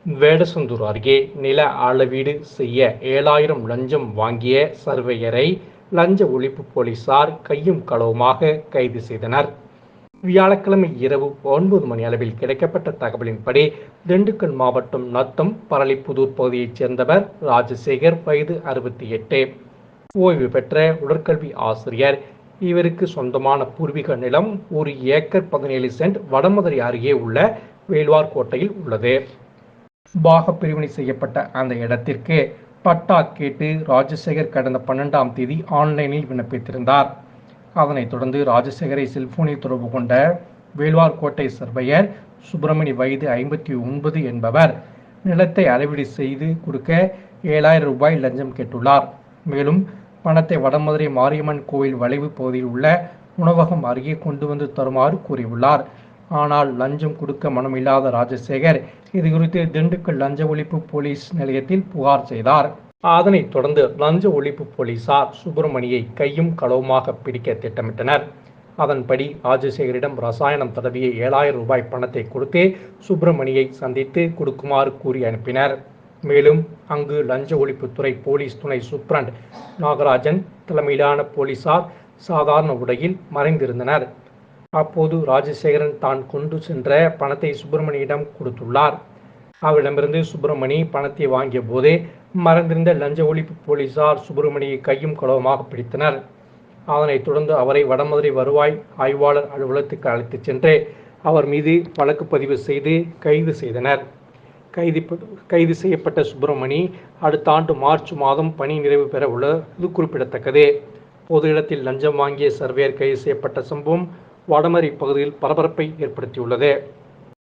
வேடசந்தூர் அருகே நில அளவீடு செய்ய 7,000 லஞ்சம் வாங்கிய சர்வேயரை லஞ்ச ஒழிப்பு போலீசார் கையும் களவுமாக கைது செய்தனர். வியாழக்கிழமை இரவு 9 மணி அளவில் கிடைக்கப்பட்ட தகவலின்படி திண்டுக்கல் மாவட்டம் நத்தம் பரளிப்புதூர் பகுதியைச் சேர்ந்தவர் ராஜசேகர், வயது 68, ஓய்வு பெற்ற உடற்கல்வி ஆசிரியர். இவருக்கு சொந்தமான பூர்வீக நிலம் 1 ஏக்கர் 17 சென்ட் வடமதுரை அருகே உள்ள வேள்வார்கோட்டையில் உள்ளது. பாகப்பிரிவினை செய்யப்பட்ட அந்த இடத்திற்கு பட்டா கேட்டு ராஜசேகர் கடந்த 12ஆம் தேதி ஆன்லைனில் விண்ணப்பித்திருந்தார். அதனைத் தொடர்ந்து ராஜசேகரை செல்போனில் தொடர்பு கொண்ட வேள்வார்கோட்டை சர்வேயர் சுப்பிரமணி, வயது 59 என்பவர் நிலத்தை அளவீடு செய்து கொடுக்க 7,000 ரூபாய் லஞ்சம் கேட்டுள்ளார். மேலும் பணத்தை வடமதுரை மாரியம்மன் கோவில் வளைவு பகுதியில் உள்ள உணவகம் அருகே கொண்டு வந்து தருமாறு கூறியுள்ளார். ஆனால் லஞ்சம் கொடுக்க மனமில்லாத ராஜசேகர் இதுகுறித்து திண்டுக்கல் லஞ்ச ஒழிப்பு போலீஸ் நிலையத்தில் புகார் செய்தார். அதனைத் தொடர்ந்து லஞ்ச ஒழிப்பு போலீசார் சுப்பிரமணியை கையும் களவுமாக பிடிக்க திட்டமிட்டனர். அதன்படி ராஜசேகரிடம் ரசாயனம் தடவிய 7,000 ரூபாய் பணத்தை கொடுத்து சுப்பிரமணியை சந்தித்து கொடுக்குமாறு கூறி அனுப்பினர். மேலும் அங்கு லஞ்ச ஒழிப்புத்துறை போலீஸ் துணை சூப்பரண்ட் நாகராஜன் தலைமையிலான போலீசார் சாதாரண உடையில் மறைந்திருந்தனர். அப்போது ராஜசேகரன் தான் கொண்டு சென்ற பணத்தை சுப்பிரமணியிடம் கொடுத்துள்ளார். அவரிடமிருந்து சுப்பிரமணி பணத்தை வாங்கிய போதே மறைந்திருந்த லஞ்ச ஒழிப்பு போலீசார் சுப்பிரமணியை கையும் களவுமாக பிடித்தனர். அதனைத் தொடர்ந்து அவரை வடமதுரை வருவாய் ஆய்வாளர் அலுவலகத்துக்கு அழைத்துச் சென்று அவர் மீது வழக்கு பதிவு செய்து கைது செய்தனர். கைது செய்யப்பட்ட சுப்பிரமணி அடுத்த ஆண்டு மார்ச் மாதம் பணி நிறைவு பெற உள்ளது குறிப்பிடத்தக்கது. பொது இடத்தில் லஞ்சம் வாங்கிய சர்வேயர் கைது செய்யப்பட்ட சம்பவம் வடமதுரை பகுதியில் பரபரப்பை ஏற்படுத்தியுள்ளது.